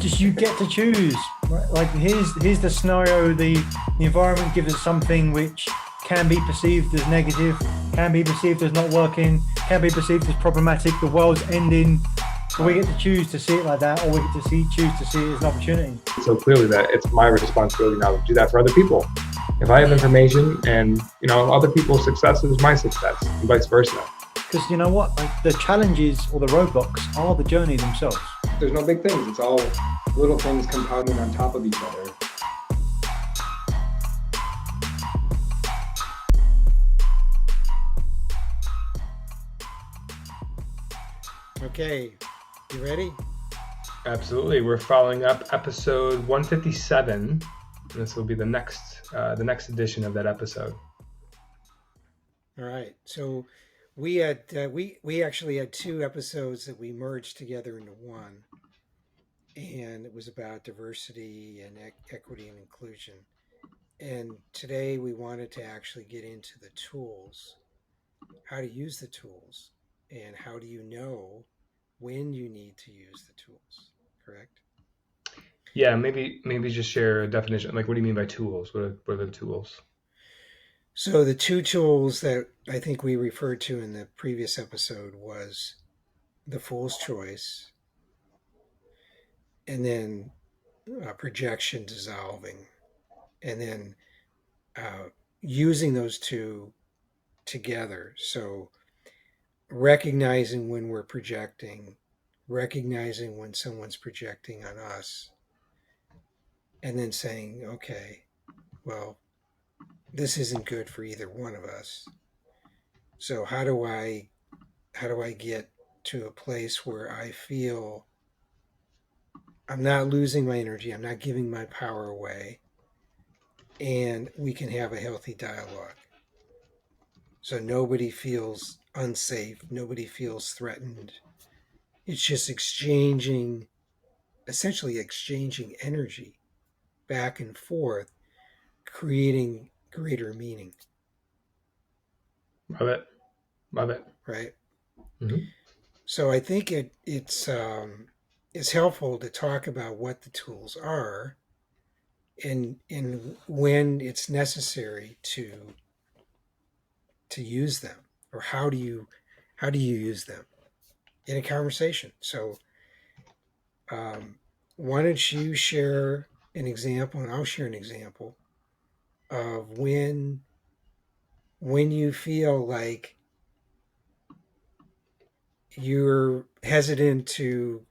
just you get to choose. Right? Like here's the scenario. The environment gives us something which can be perceived as negative, can be perceived as not working, can be perceived as problematic. The world's ending. But we get to choose to see it like that, or we get to choose to see it as an opportunity. So clearly that it's my responsibility now to do that for other people. If I have information and, other people's success is my success and vice versa. Because you know what? Like, the challenges or the roadblocks are the journey themselves. There's no big things. It's all little things compounding on top of each other. Okay, you ready? Absolutely. We're following up episode 157. This will be the next edition of that episode. All right. So we had we actually had two episodes that we merged together into one, and it was about diversity and equity and inclusion. And today we wanted to actually get into the tools, how to use the tools, and how do you know when you need to use the tools, correct? Yeah, maybe just share a definition. Like, what do you mean by tools? What are the tools? So the two tools that I think we referred to in the previous episode was the fool's choice and then projection dissolving, and then using those two together. So recognizing when we're projecting, recognizing when someone's projecting on us, and then saying, okay, well, this isn't good for either one of us. So how do I get to a place where I feel I'm not losing my energy, I'm not giving my power away, and we can have a healthy dialogue. So nobody feels unsafe, nobody feels threatened. It's just essentially exchanging energy back and forth, creating greater meaning. Love it. Right? Mm-hmm. So I think it's helpful to talk about what the tools are and when it's necessary to use them, or how do you use them in a conversation. So why don't you share an example, and I'll share an example of when you feel like you're hesitant to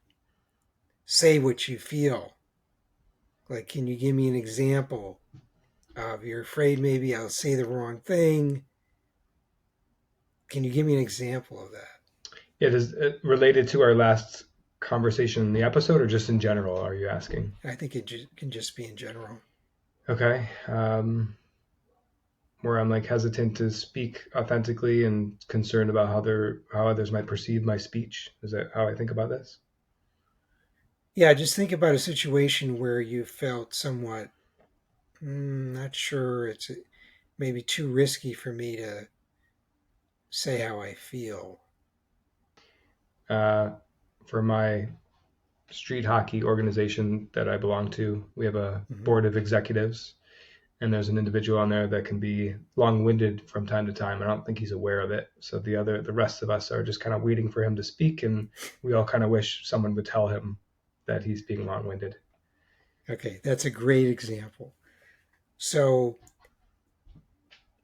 say what you feel. Like, can you give me an example of you're afraid maybe I'll say the wrong thing? Can you give me an example of that? Yeah, is it related to our last conversation in the episode, or just in general, are you asking? I think it can just be in general. Okay. Where I'm like hesitant to speak authentically and concerned about how others might perceive my speech. Is that how I think about this? Yeah, just think about a situation where you felt somewhat, not sure, it's maybe too risky for me to say how I feel. For my street hockey organization that I belong to, we have a board of executives, and there's an individual on there that can be long-winded from time to time. I don't think he's aware of it. So the rest of us are just kind of waiting for him to speak, and we all kind of wish someone would tell him that he's being long-winded. Okay, that's a great example. So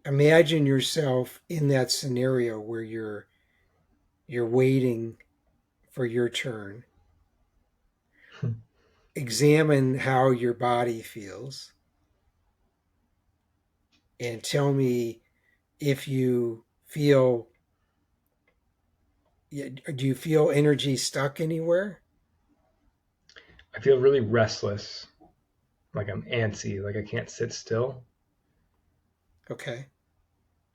imagine yourself in that scenario where you're waiting for your turn. Examine how your body feels and tell me if you feel, do you feel energy stuck anywhere? I feel really restless, like I'm antsy, like I can't sit still. Okay.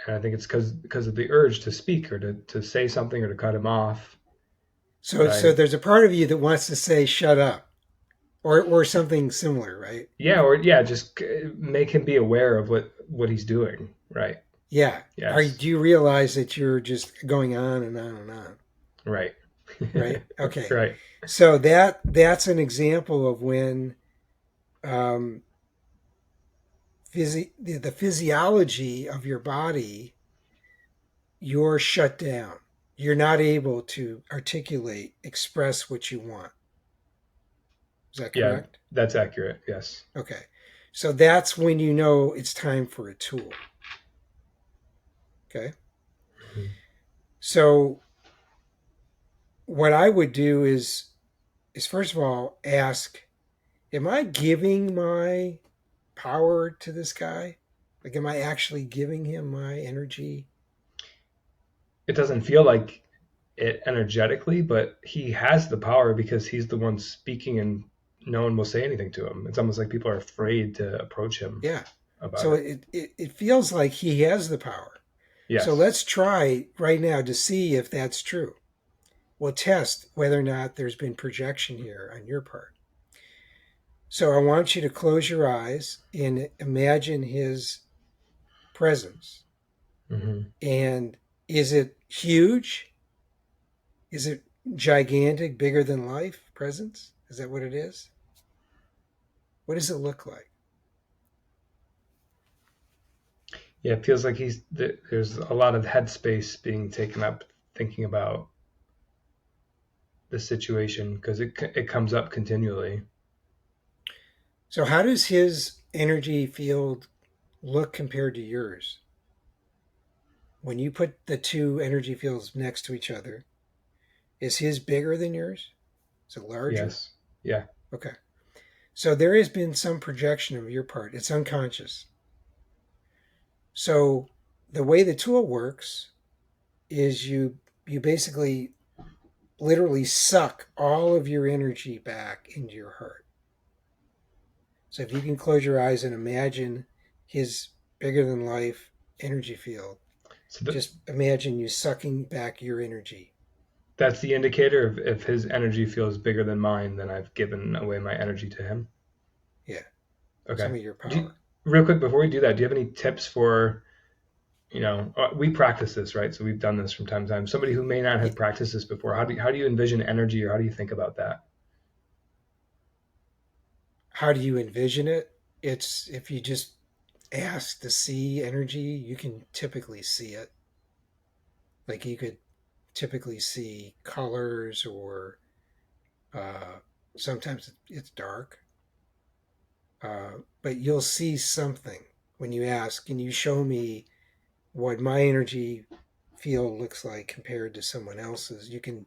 And I think it's because of the urge to speak or to say something or to cut him off. So there's a part of you that wants to say shut up or something similar, right? Yeah, just make him be aware of what he's doing, right? Yeah. Yes. Do you realize that you're just going on and on and on? Right. right? Okay. Right. So that's an example of when um, the physiology of your body, you're shut down. You're not able to articulate, express what you want. Is that Yeah, correct? that's accurate. Yes. Okay. So that's when you know it's time for a tool. Okay. Mhm. So what I would do is first of all ask, am I giving my power to this guy? Like, am I actually giving him my energy? It doesn't feel like it energetically, but he has the power because he's the one speaking and no one will say anything to him. It's almost like people are afraid to approach him Yeah. about So it. it feels like he has the power. So Yes. let's try right now to see if that's true. We'll test whether or not there's been projection here on your part. So I want you to close your eyes and imagine his presence. Hmm. And is it huge? Is it gigantic, bigger than life presence? Is that what it is? What does it look like? Yeah, it feels like there's a lot of headspace being taken up thinking about the situation because it comes up continually. So, how does his energy field look compared to yours? When you put the two energy fields next to each other, is his bigger than yours? Is it larger? Yes. Yeah. Okay. So, there has been some projection of your part. It's unconscious. So, the way the tool works is you basically literally suck all of your energy back into your heart. So if you can close your eyes and imagine his bigger than life energy field, So just imagine you sucking back your energy. that's the indicator of if his energy feels bigger than mine, then I've given away my energy to him. Yeah, some Okay. of your Do you, power. real quick before we do that, do you have any tips for, we practice this, right? So we've done this from time to time. Somebody who may not Yeah. have practiced this before, how do you envision energy, or how do you think about that? How do you envision it? It's if you just ask to see energy, you can typically see it. Like you could typically see colors or uh, sometimes it's dark. But you'll see something when you ask, can you show me what my energy field looks like compared to someone else's? You can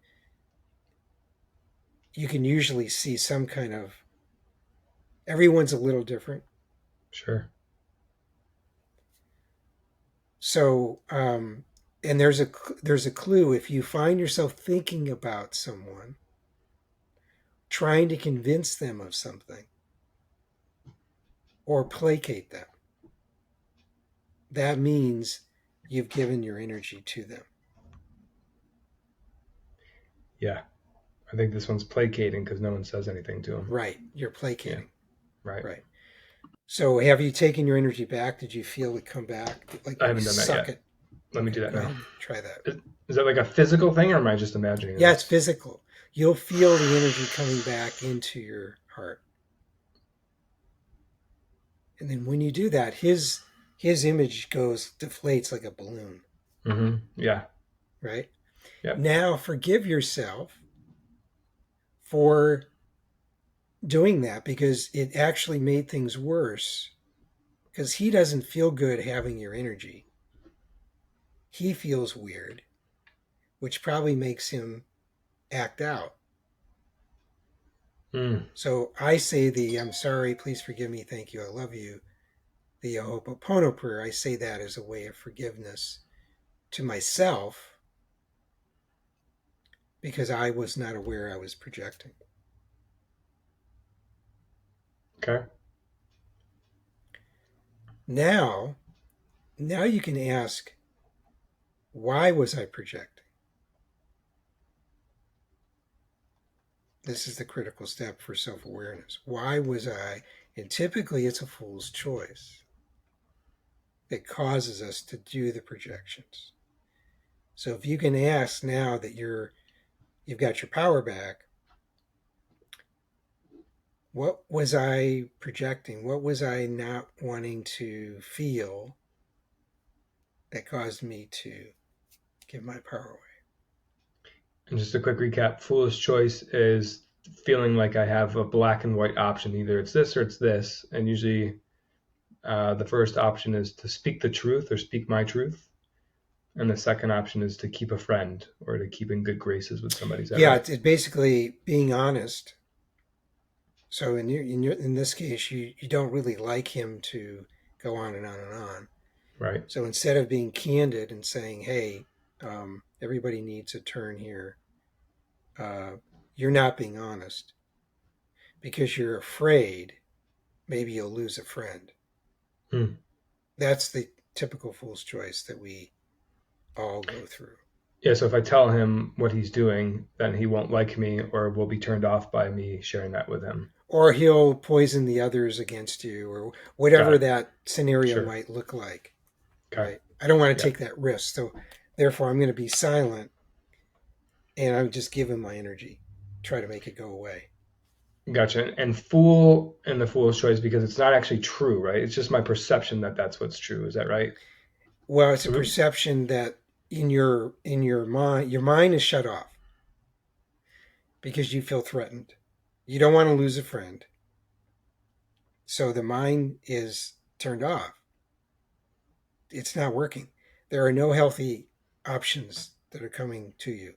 usually see some kind of, everyone's a little different. Sure. So and there's a clue if you find yourself thinking about someone, trying to convince them of something or placate them, that means you've given your energy to them. Yeah. I think this one's placating because no one says anything to him. Right, you're Yeah. placating. Right. Right. So have you taken your energy back? Did you feel it come back? Like I when you haven't done that suck yet. it? Let me Okay, do that go now. ahead and try that. Is that like a physical thing, or am I just imagining Yeah, it's this? physical. You'll feel the energy coming back into your heart. And then when you do that, his image goes deflates like a balloon, Mm-hmm. Yeah. right? Yep. Now forgive yourself for doing that because it actually made things worse because he doesn't feel good having your energy. He feels weird, which probably makes him act out. Mm. So I say the I'm sorry, please forgive me, thank you, I love you, the Ho'oponopono prayer. I say that as a way of forgiveness to myself because I was not aware I was projecting. Okay. Now, now you can ask, why was I projecting? This is the critical step for self-awareness. Why was I? And typically it's a fool's choice that causes us to do the projections. So if you can ask now that you've got your power back. What was I projecting? What was I not wanting to feel that caused me to give my power away? And just a quick recap, foolish choice is feeling like I have a black and white option. Either it's this or it's this. And usually the first option is to speak the truth or speak my truth. And the second option is to keep a friend or to keep in good graces with somebody. Is that Yeah, right? it's basically being honest. So in this case, you don't really like him to go on and on and on. Right. So instead of being candid and saying, "Hey, everybody needs a turn here," you're not being honest because you're afraid maybe you'll lose a friend. Hmm. That's the typical fool's choice that we all go through. Yeah, so if I tell him what he's doing, then he won't like me or will be turned off by me sharing that with him. Or he'll poison the others against you, or Got whatever it. that scenario Sure. might look like. Okay. Right? I don't want to Yeah. take that risk. So therefore, I'm going to be silent and I'm just giving my energy, try to make it go away. Gotcha. And fool in the fool's choice because it's not actually true, right? It's just my perception that that's what's true. Is that right? Well, it's a So, perception that in your mind is shut off because you feel threatened. You don't want to lose a friend. So the mind is turned off. It's not working. There are no healthy options that are coming to you.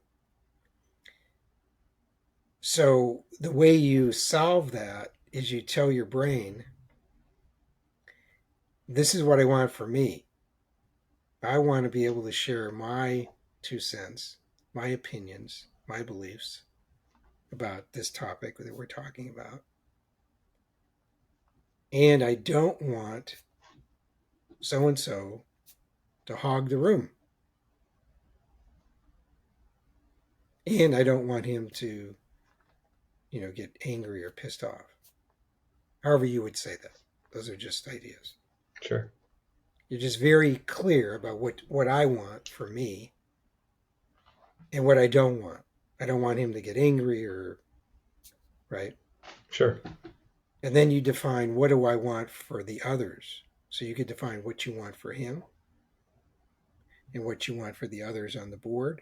So the way you solve that is you tell your brain, this is what I want for me. I want to be able to share my 2 cents, my opinions, my beliefs about this topic that we're talking about. And I don't want so and so to hog the room. And I don't want him to, get angry or pissed off. However you would say that. Those are just ideas. sure. You're just very clear about what I want for me and what I don't want. I don't want him to get angry right? Sure. And then you define what do I want for the others. So you could define what you want for him and what you want for the others on the board.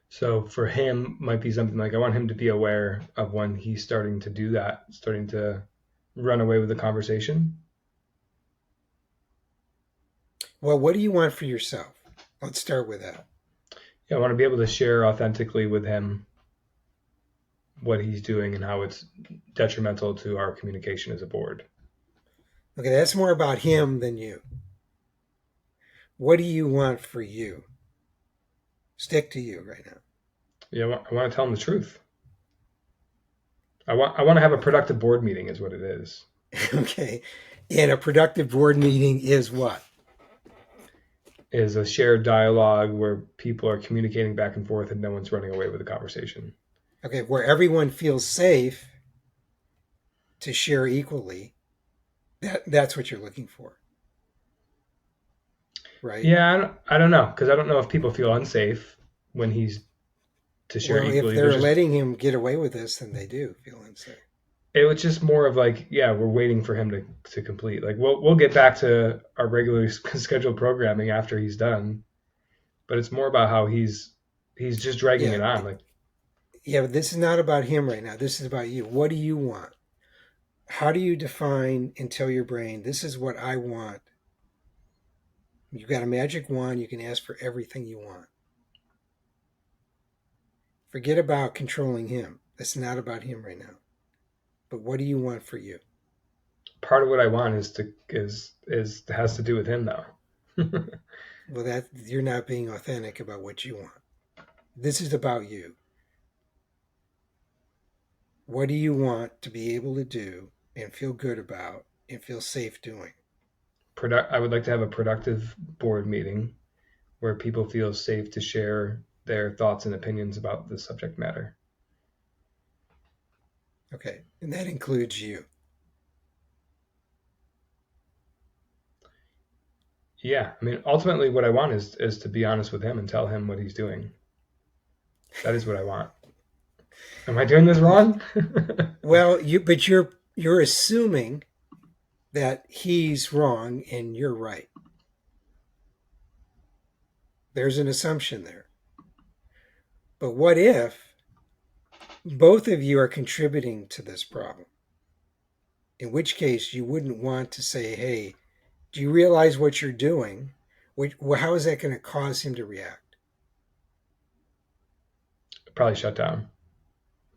So for him, might be something like I want him to be aware of when he's starting to do that, starting to run away with the conversation. Well, what do you want for yourself? Let's start with that. Yeah, I want to be able to share authentically with him what he's doing and how it's detrimental to our communication as a board. Okay, that's more about him than you. What do you want for you? Stick to you right now. Yeah, I want to tell him the truth. I want to have a productive board meeting, is what it is. Okay. And a productive board meeting is what? Is a shared dialogue where people are communicating back and forth and no one's running away with the conversation. Okay, where everyone feels safe to share equally. That's what you're looking for. Right? Yeah, I don't know, because I don't know if people feel unsafe when he's to share Well, if equally. they're letting him get away with this, then they do feel unsafe. It was just more of like, yeah, we're waiting for him to complete. Like we'll get back to our regularly scheduled programming after he's done, but it's more about how he's just dragging it on. Like, yeah, but this is not about him right now. This is about you. What do you want? How do you define and tell your brain, this is what I want? You've got a magic wand. You can ask for everything you want. Forget about controlling him. It's not about him right now. But what do you want for you? part of what I want is has to do with him though. Well, that you're not being authentic about what you want. This is about you. What do you want to be able to do and feel good about and feel safe doing? I would like to have a productive board meeting where people feel safe to share their thoughts and opinions about the subject matter. Okay, and that includes you. Yeah, I mean, ultimately, what I want is to be honest with him and tell him what he's doing. That is what I want. Am I doing this wrong? Well, but you're assuming that he's wrong and you're right. There's an assumption there. But what if both of you are contributing to this problem? In which case, you wouldn't want to say, hey, do you realize what you're doing? How is that going to cause him to react? Probably shut down.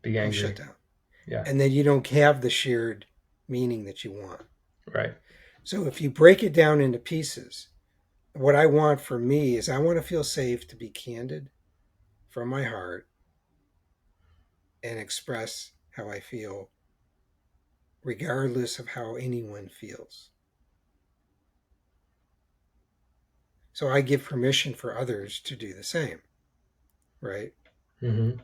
Be angry. Shut down. Yeah. And then you don't have the shared meaning that you want. Right. So if you break it down into pieces, what I want for me is I want to feel safe to be candid from my heart and express how I feel, regardless of how anyone feels. So I give permission for others to do the same, right? Mm-hmm.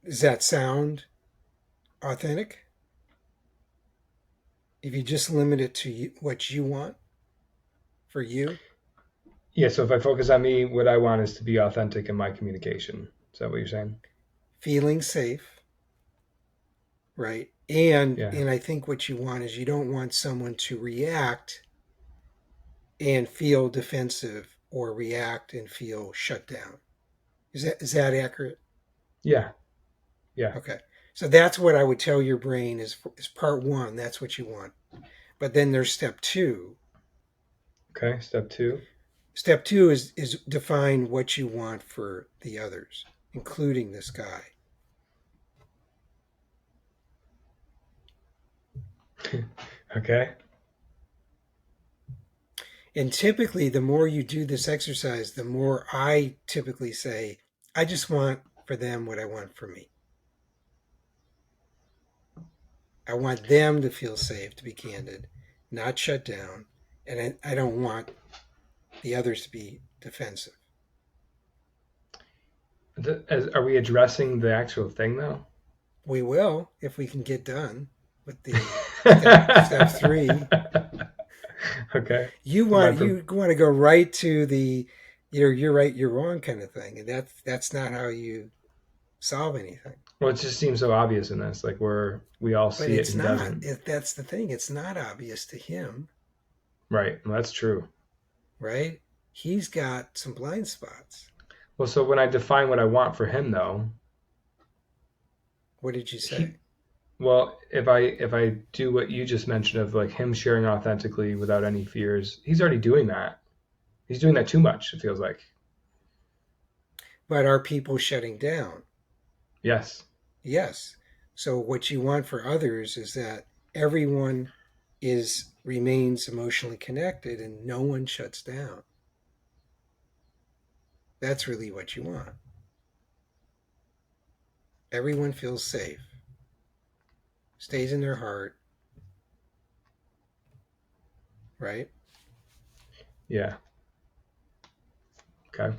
Does that sound authentic? If you just limit it to what you want for you? Yeah, so if I focus on me, what I want is to be authentic in my communication. Is that what you're saying? Feeling safe, right? And Yeah. I think what you want is you don't want someone to react and feel defensive or react and feel shut down. Is that accurate? Yeah. Yeah. Okay. So that's what I would tell your brain is part one. That's what you want. But then there's step two. Okay. Step two. Step two is define what you want for the others, including this guy. Okay. And typically, the more you do this exercise, the more I typically say, I just want for them what I want for me. I want them to feel safe, to be candid, not shut down. And I don't want the others to be defensive. Are we addressing the actual thing, though? We will, if we can get done with the step three. Okay. You want to go right to the you're right, you're wrong kind of thing, and that's not how you solve anything. Well, it just seems so obvious in this, like we all see it and doesn't. That's the thing. It's not obvious to him. Right. Well, that's true. Right? He's got some blind spots. Well, so when I define what I want for him, though. What did you say? Well, if I do what you just mentioned of like him sharing authentically without any fears, he's already doing that. He's doing that too much, it feels like. But are people shutting down? Yes. Yes. So what you want for others is that everyone remains emotionally connected and no one shuts down. That's really what you want. Everyone feels safe, stays in their heart, right? Yeah. Okay.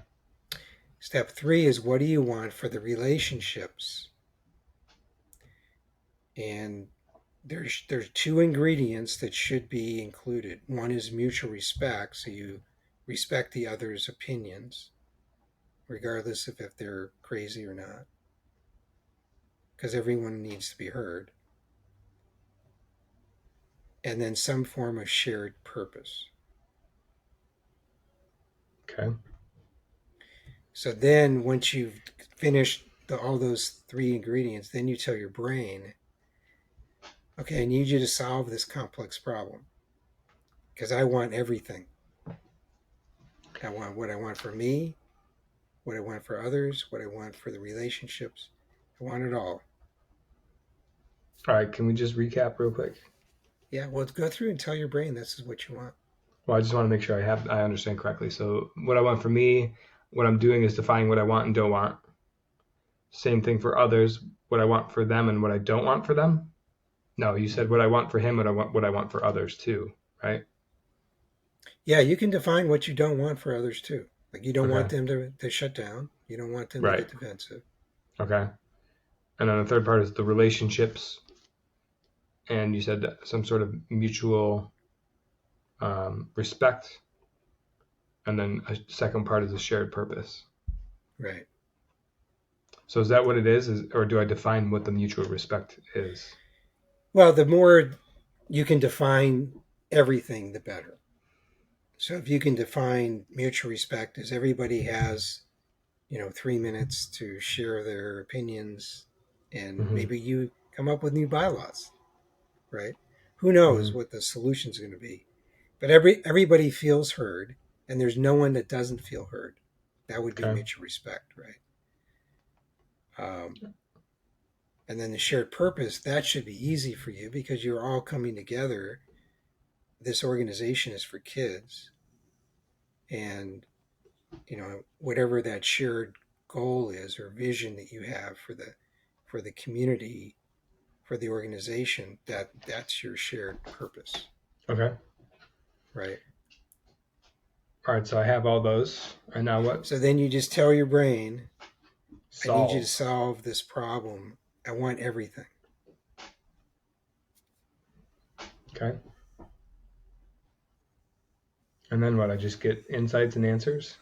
Step three is what do you want for the relationships? And there's two ingredients that should be included. One is mutual respect, so you respect the other's opinions, regardless of if they're crazy or not, because everyone needs to be heard. And then some form of shared purpose. Okay. So then once you've finished all those three ingredients, then you tell your brain, okay, I need you to solve this complex problem because I want everything. I want what I want for me, what I want for others, what I want for the relationships. I want it all. All right. Can we just recap real quick? Yeah, well, go through and tell your brain this is what you want. Well, I just want to make sure I understand correctly. So what I want for me, what I'm doing is defining what I want and don't want. Same thing for others, what I want for them and what I don't want for them. No, you said what I want for him and what I want for others too, right? Yeah, you can define what you don't want for others too. Like you don't want them to shut down. You don't want them to get defensive. Okay. And then the third part is the relationships. And you said some sort of mutual respect. And then a second part is a shared purpose. Right. So is that what it is, or do I define what the mutual respect is? Well, the more you can define everything, the better. So if you can define mutual respect as everybody has, 3 minutes to share their opinions, and Mm-hmm. maybe you come up with new bylaws, right? Who knows Mm-hmm. what the solution is going to be? But everybody feels heard, and there's no one that doesn't feel heard. That would be Okay. mutual respect, right? And then the shared purpose, that should be easy for you because you're all coming together. This organization is for kids, and whatever that shared goal is or vision that you have for the community, for the organization, that's your shared purpose, Okay. right? All right. So I have all those, and now what? So then you just tell your brain, I need you to Solve. solve this problem. I want everything. Okay. And then what? I just get insights and answers?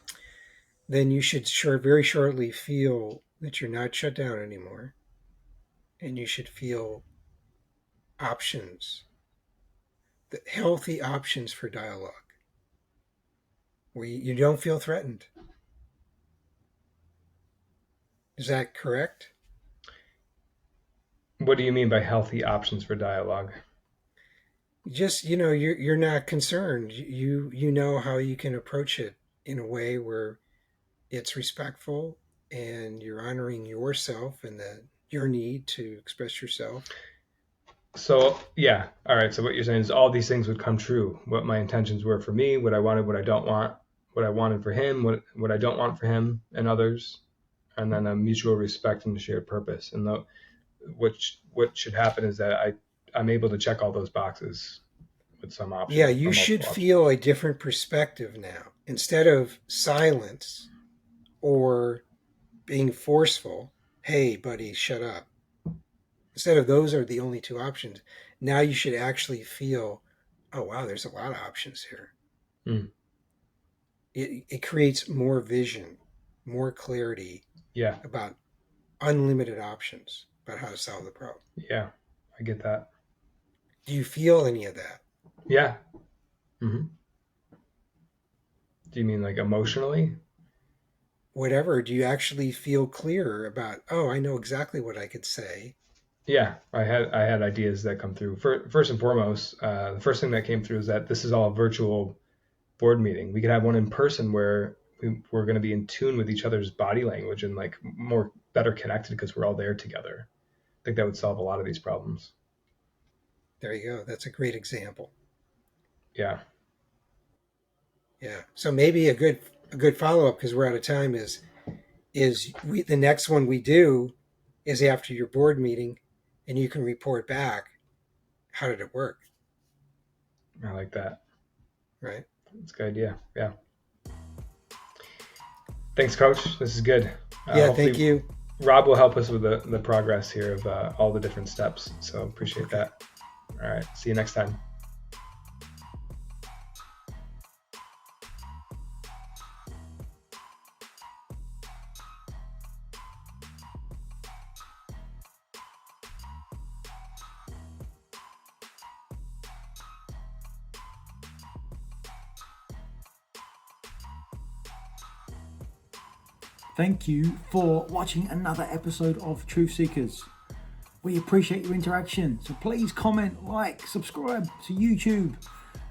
Then you should very shortly feel that you're not shut down anymore. And you should feel options, the healthy options for dialogue, where you don't feel threatened. Is that correct? What do you mean by healthy options for dialogue? Just, you're not concerned. You know how you can approach it in a way where it's respectful and you're honoring yourself and your need to express yourself. So yeah. All right. So what you're saying is all these things would come true. What my intentions were for me, what I wanted, what I don't want, what I wanted for him, what I don't want for him and others, and then a mutual respect and a shared purpose. And what should happen is that I'm able to check all those boxes with some options. Yeah, you should feel a different perspective now. Instead of silence or being forceful, hey, buddy, shut up. Instead of those are the only two options, now you should actually feel, oh, wow, there's a lot of options here. Mm. It creates more vision, more clarity about unlimited options about how to solve the problem. Yeah, I get that. Do you feel any of that? Yeah. Mm-hmm. Do you mean like emotionally? Whatever. Do you actually feel clearer about, oh, I know exactly what I could say? Yeah, I had ideas that come through. First and foremost, the first thing that came through is that this is all a virtual board meeting. We could have one in person where we're going to be in tune with each other's body language and like more better connected because we're all there together. I think that would solve a lot of these problems. There you go. That's a great example. Yeah. Yeah. So maybe a good follow-up, because we're out of time, is the next one we do is after your board meeting, and you can report back, how did it work? I like that. Right. That's a good idea. Yeah. Thanks, Coach. This is good. Yeah, thank you. Rob will help us with the progress here of all the different steps. So appreciate that. All right. See you next time. Thank you for watching another episode of Truth Seekers. We appreciate your interaction, so please comment, like, subscribe to YouTube,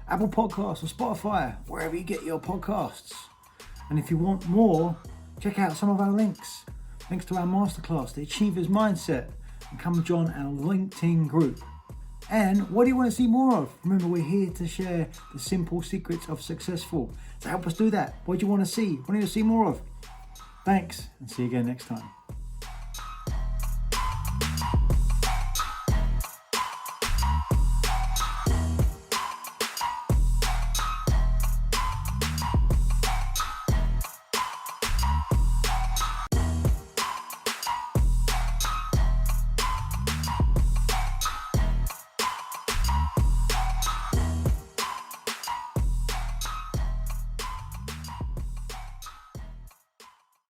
Apple Podcasts or Spotify, wherever you get your podcasts. And if you want more, check out some of our links to our masterclass, The Achiever's Mindset, and come join our LinkedIn group. And what do you want to see more of? Remember, we're here to share the simple secrets of successful. So help us do that. What do you want to see? What do you want to see more of? Thanks, and see you again next time.